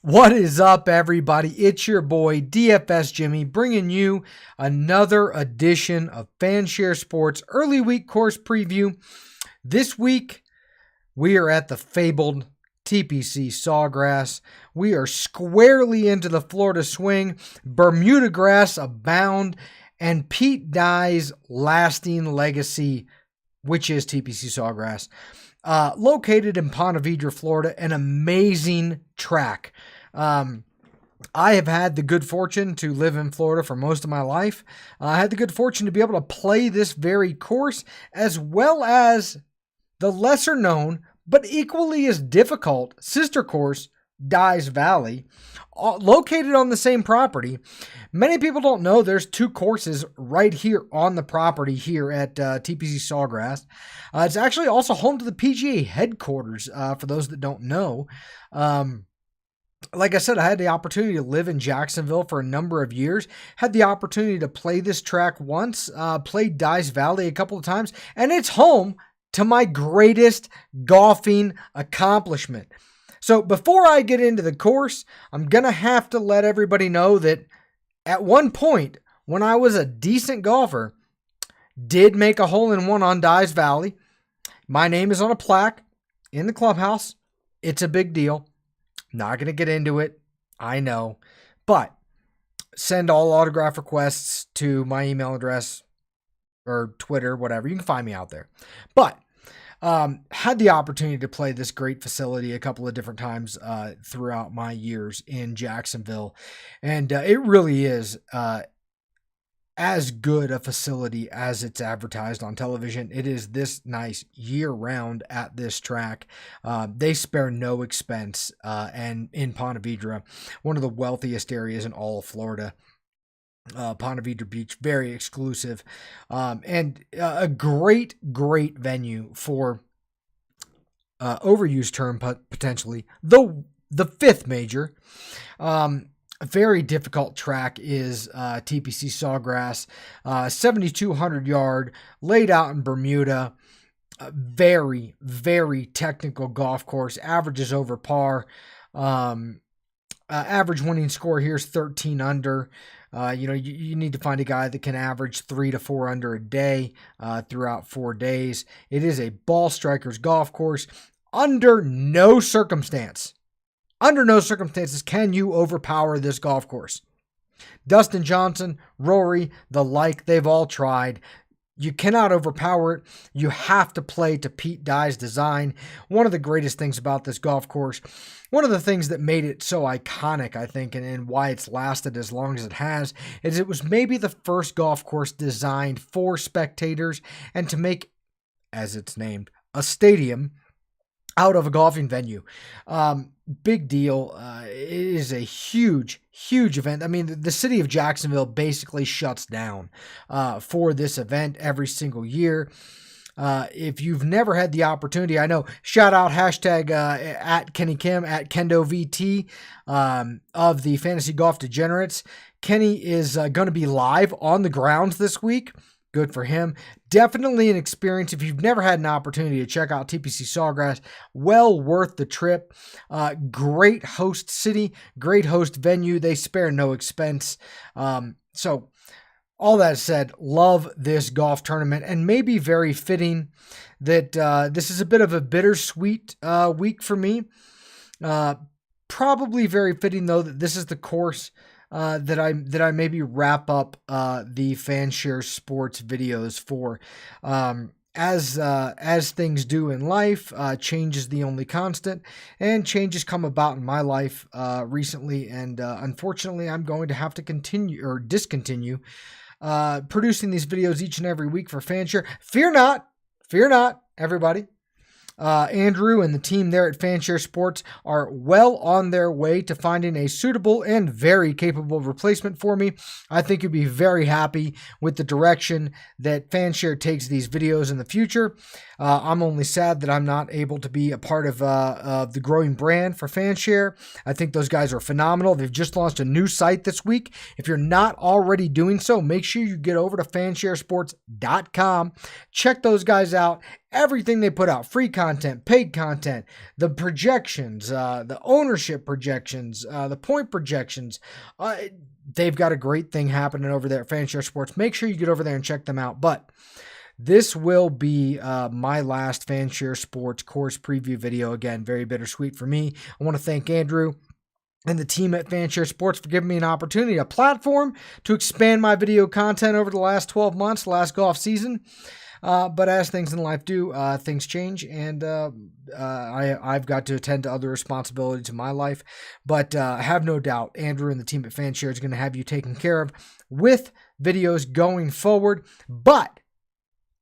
What is up, everybody? It's your boy, DFS Jimmy, bringing you another edition of Fanshare Sports Early Week Course Preview. This week, we are at the fabled TPC Sawgrass. We are squarely into the Florida swing. Bermuda grass abound, and Pete Dye's lasting legacy, which is TPC Sawgrass. Located in Ponte Vedra, Florida, an amazing track. I have had the good fortune to live in Florida for most of my life. I had the good fortune to be able to play this very course, as well as the lesser known, but equally as difficult sister course, Dye's Valley, located on the same property. Many people don't know there's two courses right here on the property here at TPC Sawgrass. It's actually also home to the PGA headquarters, for those that don't know. Like I said, I had the opportunity to live in Jacksonville for a number of years, had the opportunity to play this track once, played Dye's Valley a couple of times, and it's home to my greatest golfing accomplishment. So before I get into the course, I'm going to have to let everybody know that at one point, when I was a decent golfer, did make a hole-in-one on Dye's Valley. My name is on a plaque in the clubhouse. It's a big deal. Not going to get into it. I know. But send all autograph requests to my email address or Twitter, whatever. You can find me out there. But had the opportunity to play this great facility a couple of different times throughout my years in Jacksonville. And it really is as good a facility as it's advertised on television. It is this nice year-round at this track. They spare no expense, and in Ponte Vedra, one of the wealthiest areas in all of Florida. Ponte Vedra Beach, very exclusive, and a great venue for overused term, potentially the fifth major. A very difficult track is TPC Sawgrass, 7,200 yard, laid out in Bermuda. Very technical golf course. Averages over par. Average winning score here is 13 under. You need to find a guy that can average 3 to 4 under a day throughout 4 days. It is a ball striker's golf course. Under no circumstances can you overpower this golf course. Dustin Johnson, Rory, the like, they've all tried. You cannot overpower it. You have to play to Pete Dye's design. One of the greatest things about this golf course, one of the things that made it so iconic, I think, and why it's lasted as long as it has, is it was maybe the first golf course designed for spectators and to make, as it's named, a stadium out of a golfing venue. Big deal. It is a huge event. I mean, the city of Jacksonville basically shuts down for this event every single year. If you've never had the opportunity, I know, shout out hashtag at Kenny Kim, at KendoVT of the Fantasy Golf Degenerates. Kenny is going to be live on the grounds this week. Good for him. Definitely an experience. If you've never had an opportunity to check out TPC Sawgrass, well worth the trip. Great host city, great host venue. They spare no expense. So all that said, love this golf tournament, and maybe very fitting that this is a bit of a bittersweet week for me. Probably very fitting, though, that this is the course that I maybe wrap up the Fanshare Sports videos for. As things do in life, change is the only constant, and changes come about in my life recently, and unfortunately, I'm going to have to continue or discontinue producing these videos each and every week for Fanshare. Fear not, everybody. Andrew and the team there at Fanshare Sports are well on their way to finding a suitable and very capable replacement for me. I think you'll be very happy with the direction that Fanshare takes these videos in the future. I'm only sad that I'm not able to be a part of the growing brand for Fanshare. I think those guys are phenomenal. They've just launched a new site this week. If you're not already doing so, make sure you get over to fansharesports.com. Check those guys out. everything they put out, free content, paid content, the projections, the ownership projections, the point projections. They've got a great thing happening over there at Fanshare Sports. Make sure you get over there and check them out. But this will be my last Fanshare Sports course preview video. Again, very bittersweet for me. I want to thank Andrew and the team at Fanshare Sports for giving me an opportunity, a platform to expand my video content over the last 12 months, last golf season. But as things in life do, things change, and I've got to attend to other responsibilities in my life. But I have no doubt Andrew and the team at Fanshare is going to have you taken care of with videos going forward. But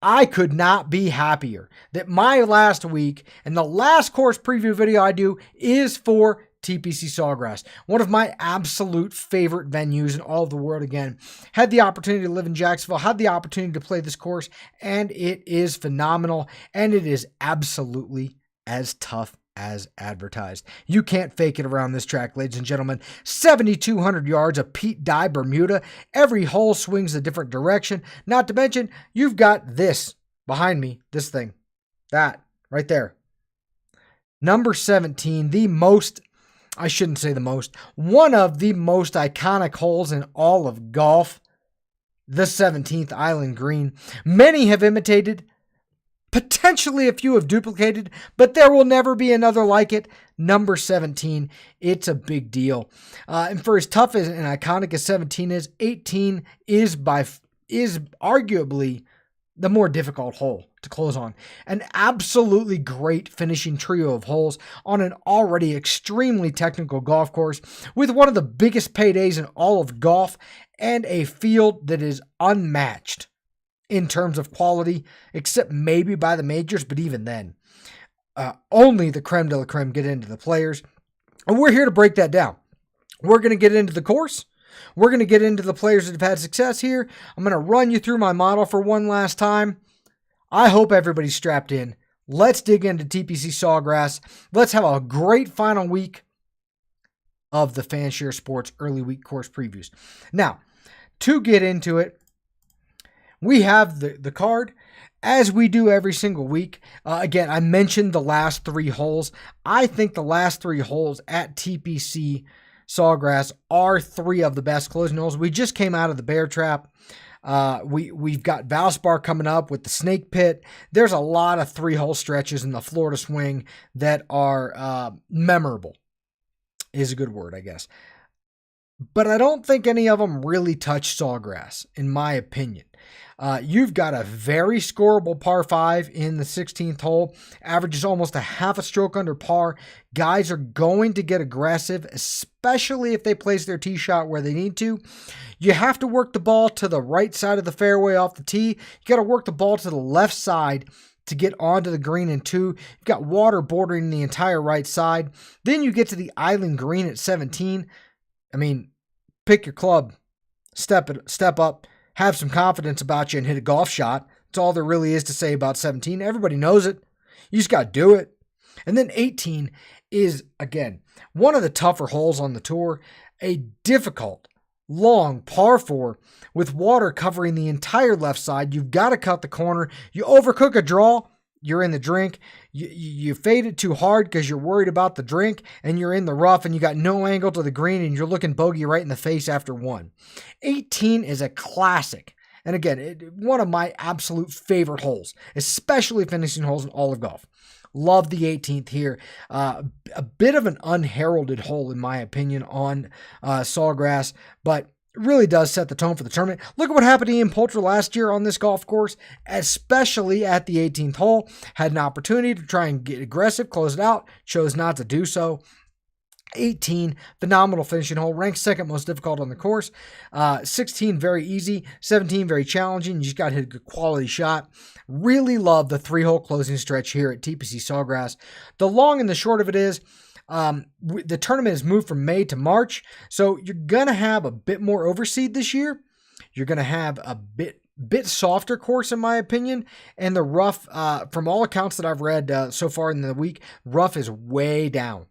I could not be happier that my last week and the last course preview video I do is for TPC Sawgrass, one of my absolute favorite venues in all of the world. Again, had the opportunity to live in Jacksonville, had the opportunity to play this course, and it is phenomenal, and it is absolutely as tough as advertised. You can't fake it around this track, ladies and gentlemen. 7,200 yards of Pete Dye Bermuda. Every hole swings a different direction. Not to mention, you've got this behind me, this thing, that right there. Number 17, one of the most iconic holes in all of golf, the 17th Island Green. Many have imitated, potentially a few have duplicated, but there will never be another like it. Number 17, it's a big deal. And for as tough and iconic as 17 is, 18 is arguably the more difficult hole to close on. An absolutely great finishing trio of holes on an already extremely technical golf course with one of the biggest paydays in all of golf and a field that is unmatched in terms of quality, except maybe by the majors, but even then, only the creme de la creme get into the players. And we're here to break that down. We're going to get into the course. We're going to get into the players that have had success here. I'm going to run you through my model for one last time. I hope everybody's strapped in. Let's dig into TPC Sawgrass. Let's have a great final week of the Fanshare Sports early week course previews. Now, to get into it, we have the card, as we do every single week. Again, I mentioned the last three holes. I think the last three holes at TPC Sawgrass are three of the best closing holes. We just came out of the Bear Trap. We've got Valspar coming up with the Snake Pit. There's a lot of three-hole stretches in the Florida Swing that are memorable, is a good word, I guess. But I don't think any of them really touch Sawgrass, in my opinion. You've got a very scoreable par 5 in the 16th hole. Averages almost a half a stroke under par. Guys are going to get aggressive, especially if they place their tee shot where they need to. You have to work the ball to the right side of the fairway off the tee. You got to work the ball to the left side to get onto the green in 2. You've got water bordering the entire right side. Then you get to the Island Green at 17. I mean, pick your club, step up, have some confidence about you, and hit a golf shot. That's all there really is to say about 17. Everybody knows it. You just got to do it. And then 18 is, again, one of the tougher holes on the tour. A difficult, long par 4 with water covering the entire left side. You've got to cut the corner. You overcook a draw, you're in the drink. You fade it too hard because you're worried about the drink, and you're in the rough, and you got no angle to the green, and you're looking bogey right in the face after 1. 18 is a classic. And again, one of my absolute favorite holes, especially finishing holes in all of golf. Love the 18th here. A bit of an unheralded hole, in my opinion, on Sawgrass, but it really does set the tone for the tournament. Look at what happened to Ian Poulter last year on this golf course, especially at the 18th hole. Had an opportunity to try and get aggressive, close it out, chose not to do so. 18, phenomenal finishing hole, ranked second most difficult on the course. 16, very easy. 17, very challenging. You just got to hit a good quality shot. Really love the 3-hole closing stretch here at TPC Sawgrass. The long and the short of it is, the tournament has moved from May to March, so you're going to have a bit more overseed this year. You're going to have a bit softer course, in my opinion, and the rough, from all accounts that I've read so far in the week, rough is way down.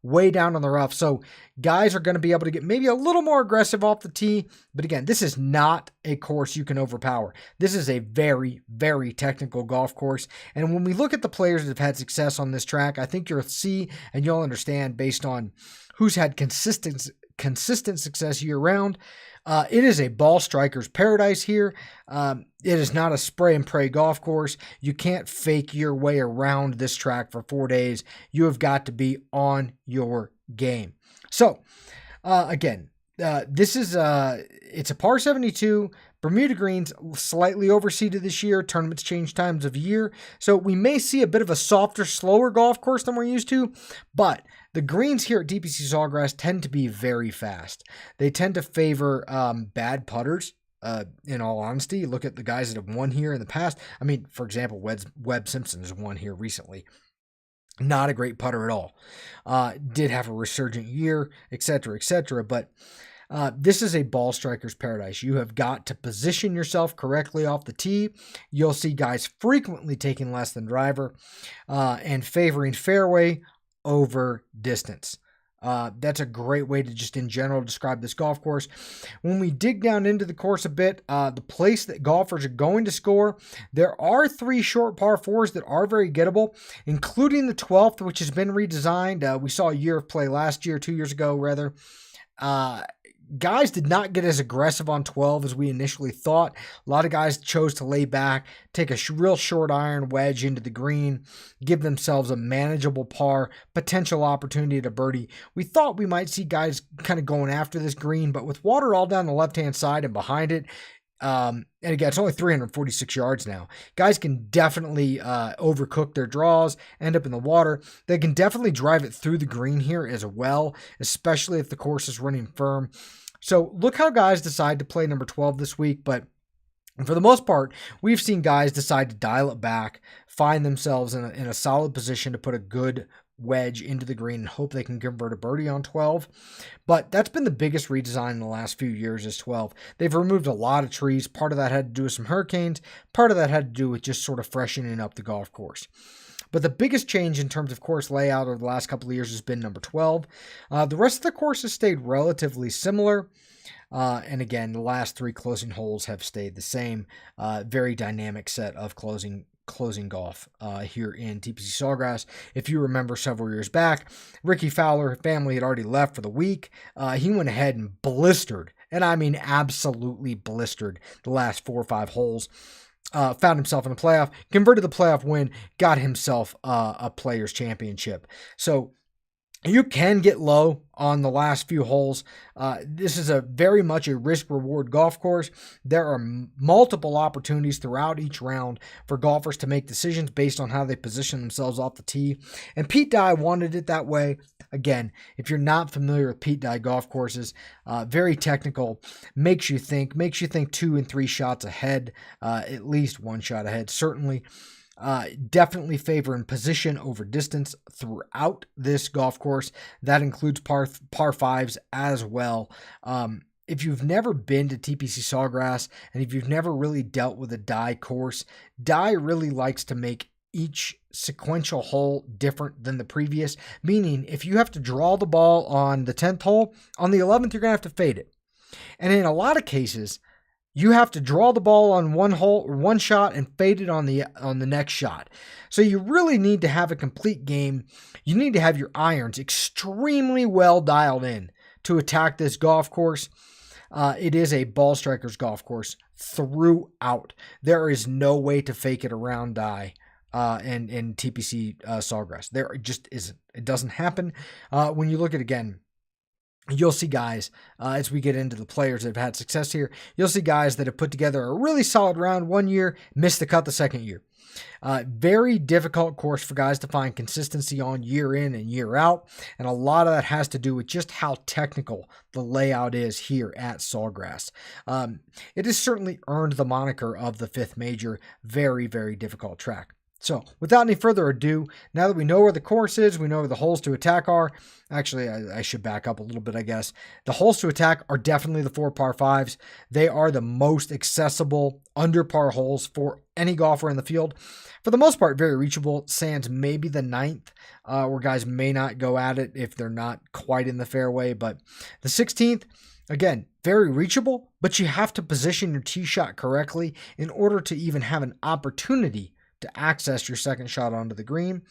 way down on the rough. So guys are going to be able to get maybe a little more aggressive off the tee. But again, this is not a course you can overpower. This is a very, very technical golf course. And when we look at the players that have had success on this track, I think you'll see and you'll understand based on who's had consistent success year round. It is a ball striker's paradise here. It is not a spray and pray golf course. You can't fake your way around this track for 4 days. You have got to be on your game. So, again, this is it's a par 72. Bermuda greens slightly overseeded this year. Tournaments change times of year. So we may see a bit of a softer, slower golf course than we're used to, but the greens here at TPC Sawgrass tend to be very fast. They tend to favor bad putters. In all honesty, look at the guys that have won here in the past. I mean, for example, Webb Simpson has won here recently. Not a great putter at all. Did have a resurgent year, etc., etc., but this is a ball striker's paradise. You have got to position yourself correctly off the tee. You'll see guys frequently taking less than driver and favoring fairway over distance. That's a great way to just in general describe this golf course. When we dig down into the course a bit, the place that golfers are going to score, there are 3 short par 4s that are very gettable, including the 12th, which has been redesigned. We saw a year of play last year, 2 years ago rather. Guys did not get as aggressive on 12 as we initially thought. A lot of guys chose to lay back, take a real short iron wedge into the green, give themselves a manageable par, potential opportunity to birdie. We thought we might see guys kind of going after this green, but with water all down the left-hand side and behind it, and again, it's only 346 yards now. Guys can definitely overcook their draws, end up in the water. They can definitely drive it through the green here as well, especially if the course is running firm. So look how guys decide to play number 12 this week, but for the most part, we've seen guys decide to dial it back, find themselves in a solid position to put a good wedge into the green and hope they can convert a birdie on 12. But that's been the biggest redesign in the last few years is 12. They've removed a lot of trees. Part of that had to do with some hurricanes. Part of that had to do with just sort of freshening up the golf course. But the biggest change in terms of course layout over the last couple of years has been number 12. The rest of the course has stayed relatively similar. And again, the last 3 closing holes have stayed the same. Very dynamic set of closing golf here in TPC Sawgrass. If you remember several years back, Ricky Fowler family had already left for the week. He went ahead and blistered, and I mean absolutely blistered, the last 4 or 5 holes. Found himself in a playoff, converted the playoff win, got himself a Players Championship. So you can get low on the last few holes. This is a very much a risk-reward golf course. There are multiple opportunities throughout each round for golfers to make decisions based on how they position themselves off the tee. And Pete Dye wanted it that way. Again, if you're not familiar with Pete Dye golf courses, very technical, makes you think 2 and 3 shots ahead, at least 1 shot ahead, certainly. Definitely favoring position over distance throughout this golf course. That includes par 5s as well. If you've never been to TPC Sawgrass and if you've never really dealt with a Dye course, Dye really likes to make each sequential hole different than the previous, meaning if you have to draw the ball on the 10th hole, on the 11th, you're going to have to fade it. And in a lot of cases, you have to draw the ball on one hole or one shot and fade it on the next shot. So you really need to have a complete game. You need to have your irons extremely well dialed in to attack this golf course. It is a ball striker's golf course throughout. There is no way to fake it around Dye and TPC Sawgrass. There just isn't. It doesn't happen. When you look at again, you'll see guys, as we get into the players that have had success here, you'll see guys that have put together a really solid round 1 year, missed the cut the second year. Very difficult course for guys to find consistency on year in and year out, and a lot of that has to do with just how technical the layout is here at Sawgrass. It has certainly earned the moniker of the 5th major. Very, very difficult track. So without any further ado, now that we know where the course is, we know where the holes to attack are. Actually, I should back up a little bit, I guess. The holes to attack are definitely the 4 par 5s. They are the most accessible under par holes for any golfer in the field. For the most part, very reachable. Sans maybe the 9th, where guys may not go at it if they're not quite in the fairway. But the 16th, again, very reachable, but you have to position your tee shot correctly in order to even have an opportunity to access your second shot onto the green.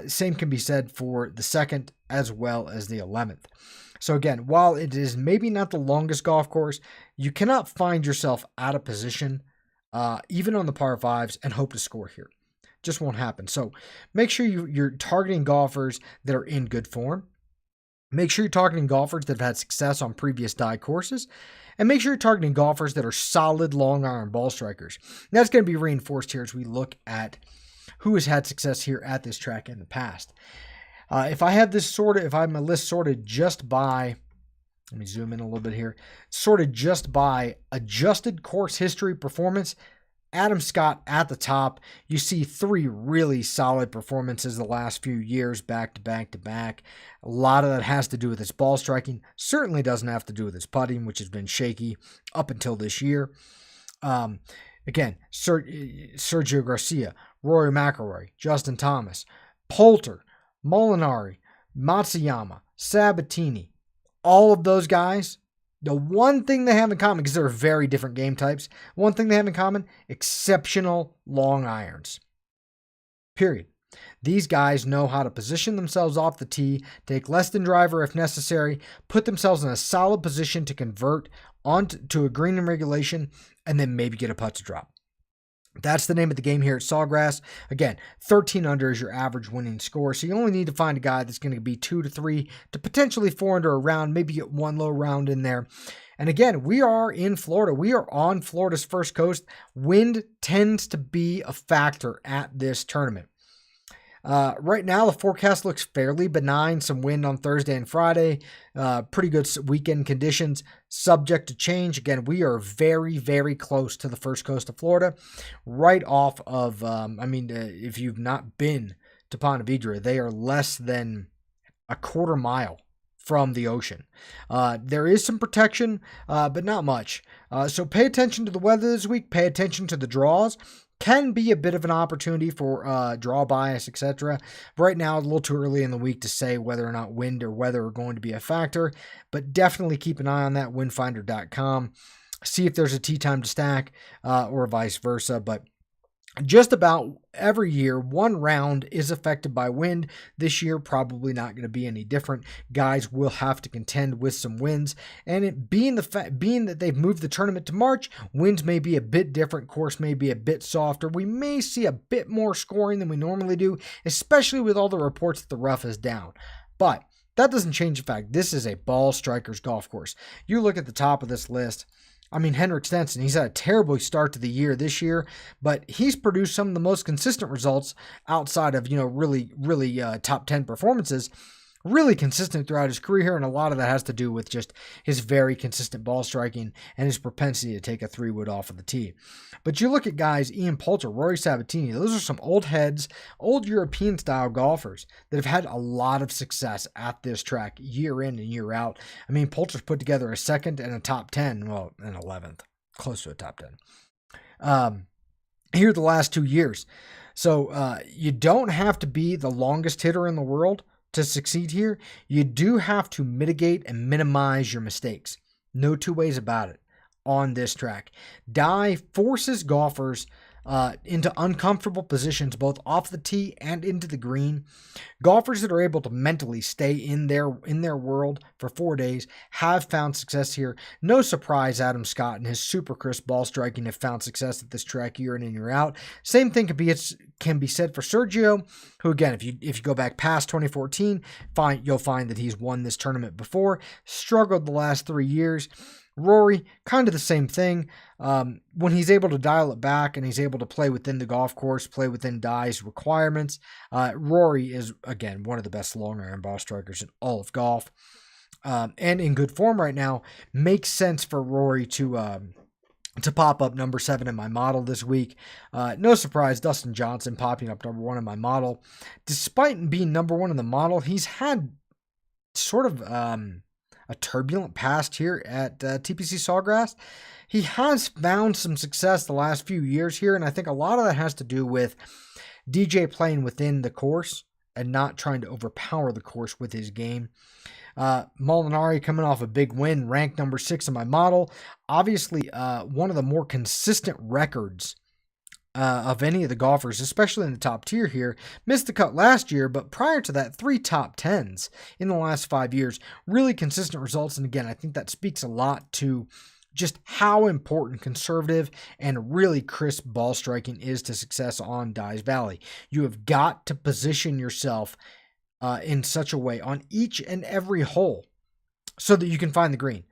Same can be said for the 2nd as well as the 11th. So again, while it is maybe not the longest golf course, you cannot find yourself out of position, even on the par 5s, and hope to score here. Just won't happen. So make sure you're targeting golfers that are in good form. Make sure you're targeting golfers that have had success on previous die courses. And make sure you're targeting golfers that are solid long iron ball strikers. And that's going to be reinforced here as we look at who has had success here at this track in the past. If I have my list sorted just by, let me zoom in a little bit here, sorted just by adjusted course history performance, Adam Scott at the top. You see 3 really solid performances the last few years, back to back to back. A lot of that has to do with his ball striking. Certainly doesn't have to do with his putting, which has been shaky up until this year. Again, Sergio Garcia, Rory McIlroy, Justin Thomas, Poulter, Molinari, Matsuyama, Sabatini. All of those guys, the one thing they have in common, because they're very different game types, one thing they have in common, exceptional long irons. Period. These guys know how to position themselves off the tee, take less than driver if necessary, put themselves in a solid position to convert onto a green in regulation, and then maybe get a putt to drop. That's the name of the game here at Sawgrass. Again, 13 under is your average winning score, so you only need to find a guy that's going to be 2 to 3 to potentially 4 under a round, maybe get one low round in there. And again, we are in Florida. We are on Florida's first coast. Wind tends to be a factor at this tournament. Right now, the forecast looks fairly benign. Some wind on Thursday and Friday. Pretty good weekend conditions, subject to change. Again, we are very, very close to the first coast of Florida. Right off of, if you've not been to Ponte Vedra, they are less than a quarter mile from the ocean. There is some protection, but not much. So pay attention to the weather this week. Pay attention to the draws. Can be a bit of an opportunity for draw bias, etc. Right now, a little too early in the week to say whether or not wind or weather are going to be a factor, but definitely keep an eye on that, windfinder.com. See if there's a tee time to stack or vice versa, but just about every year, one round is affected by wind. This year, probably not going to be any different. Guys will have to contend with some winds, and it being that they've moved the tournament to March, winds may be a bit different. Course may be a bit softer. We may see a bit more scoring than we normally do, especially with all the reports that the rough is down. But that doesn't change the fact this is a ball striker's golf course. You look at the top of this list. I mean, Henrik Stenson, he's had a terrible start to the year this year, but he's produced some of the most consistent results outside of, really top 10 performances, really consistent throughout his career here, and a lot of that has to do with just his very consistent ball striking and his propensity to take a 3-wood off of the tee. But you look at guys, Ian Poulter, Rory Sabatini, those are some old heads, old European-style golfers that have had a lot of success at this track year in and year out. I mean, Poulter's put together a 2nd and a top 10, well, an 11th, close to a top 10. Here the last 2 years. So you don't have to be the longest hitter in the world to succeed here. You do have to mitigate and minimize your mistakes. No two ways about it on this track. Die forces golfers into uncomfortable positions both off the tee and into the green. Golfers that are able to mentally stay in their world for 4 days have found success here. No surprise Adam Scott and his super crisp ball striking have found success at this track year in and year out. Same thing can be said for Sergio, who again, if you go back past 2014, you'll find that he's won this tournament before, struggled the last 3 years. Rory, kind of the same thing. When he's able to dial it back and he's able to play within the golf course, play within Dye's requirements, Rory is, again, one of the best long iron ball strikers in all of golf. And in good form right now, makes sense for Rory to to pop up number 7 in my model this week. No surprise, Dustin Johnson popping up number 1 in my model. Despite being number 1 in the model, he's had sort of a turbulent past here at TPC Sawgrass. He has found some success the last few years here, and I think a lot of that has to do with DJ playing within the course and not trying to overpower the course with his game. Molinari coming off a big win, ranked number 6 in my model. Obviously, one of the more consistent records of any of the golfers, especially in the top tier here. Missed the cut last year, but prior to that, 3 top 10s in the last 5 years. Really consistent results, and again, I think that speaks a lot to just how important conservative and really crisp ball striking is to success on Dyes Valley. You have got to position yourself in such a way on each and every hole so that you can find the green.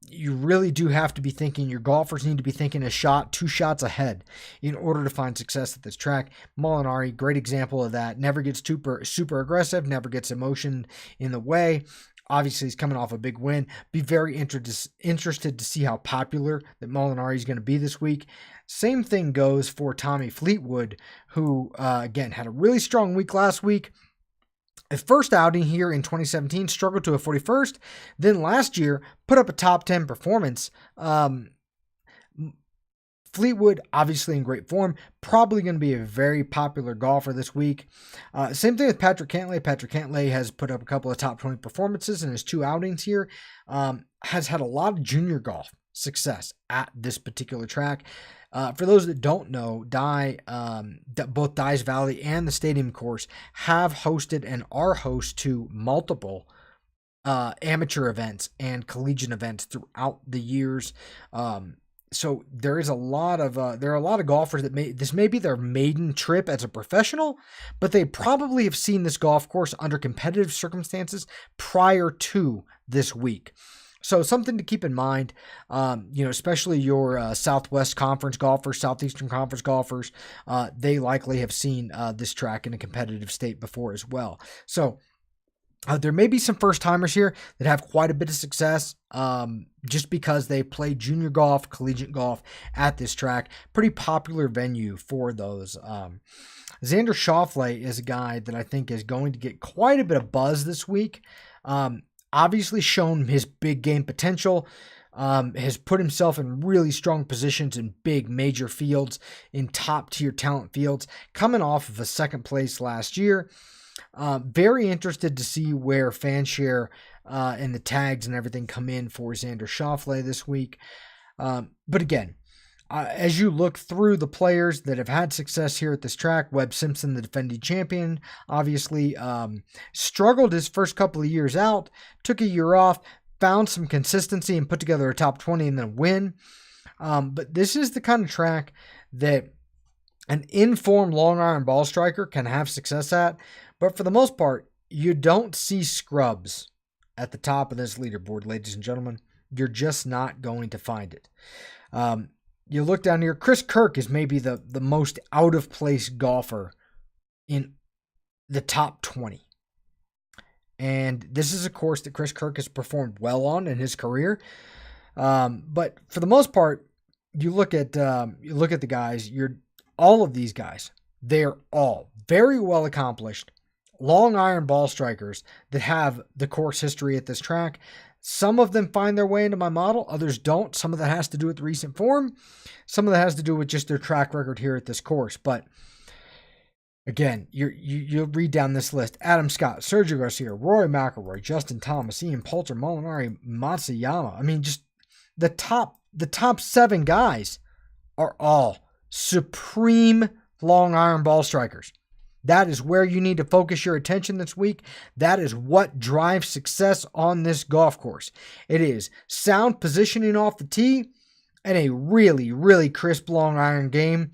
You really do have to be thinking, your golfers need to be thinking a shot, 2 shots ahead in order to find success at this track. Molinari, great example of that. Never gets super aggressive, never gets emotion in the way. Obviously, he's coming off a big win. Be very interested to see how popular that Molinari is going to be this week. Same thing goes for Tommy Fleetwood, who, again, had a really strong week last week. His first outing here in 2017, struggled to a 41st. Then last year, put up a top 10 performance. Fleetwood, obviously in great form, probably going to be a very popular golfer this week. Same thing with Patrick Cantlay. Patrick Cantlay has put up a couple of top 20 performances in his 2 outings here. Has had a lot of junior golf success at this particular track. For those that don't know, both Dyes Valley and the Stadium Course have hosted and are host to multiple amateur events and collegiate events throughout the years. So there are a lot of golfers that this may be their maiden trip as a professional, but they probably have seen this golf course under competitive circumstances prior to this week. So something to keep in mind, especially your Southwest Conference golfers, Southeastern Conference golfers, they likely have seen this track in a competitive state before as well. So there may be some first-timers here that have quite a bit of success just because they play junior golf, collegiate golf at this track. Pretty popular venue for those. Xander Schauffele is a guy that I think is going to get quite a bit of buzz this week. Obviously shown his big game potential, has put himself in really strong positions in big major fields, in top-tier talent fields, coming off of a second place last year. Very interested to see where fanshare and the tags and everything come in for Xander Schauffele this week. But again, as you look through the players that have had success here at this track, Webb Simpson, the defending champion, obviously struggled his first couple of years out, took a year off, found some consistency and put together a top 20 and then win. But this is the kind of track that an informed long iron ball striker can have success at. But for the most part, you don't see scrubs at the top of this leaderboard, ladies and gentlemen. You're just not going to find it. You look down here, Chris Kirk is maybe the most out-of-place golfer in the top 20. And this is a course that Chris Kirk has performed well on in his career. But for the most part, you look at the guys, all of these guys, they're all very well accomplished long iron ball strikers that have the course history at this track. Some of them find their way into my model, others don't. Some of that has to do with recent form. Some of that has to do with just their track record here at this course. But again, you'll read down this list. Adam Scott, Sergio Garcia, Rory McIlroy, Justin Thomas, Ian Poulter, Molinari, Matsuyama. I mean, just the top 7 guys are all supreme long iron ball strikers. That is where you need to focus your attention this week. That is what drives success on this golf course. It is sound positioning off the tee and a really, really crisp long iron game.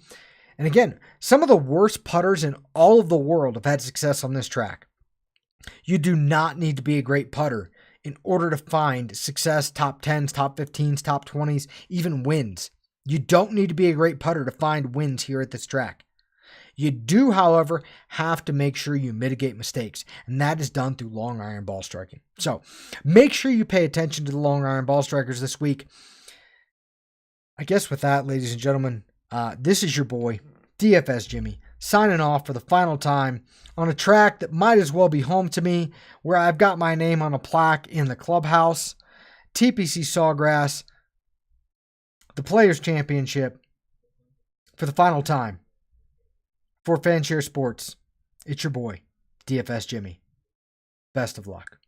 And again, some of the worst putters in all of the world have had success on this track. You do not need to be a great putter in order to find success, top 10s, top 15s, top 20s, even wins. You don't need to be a great putter to find wins here at this track. You do, however, have to make sure you mitigate mistakes, and that is done through long iron ball striking. So make sure you pay attention to the long iron ball strikers this week. I guess with that, ladies and gentlemen, this is your boy, DFS Jimmy, signing off for the final time on a track that might as well be home to me, where I've got my name on a plaque in the clubhouse. TPC Sawgrass, the Players Championship, for the final time. For Fanshare Sports, it's your boy, DFS Jimmy. Best of luck.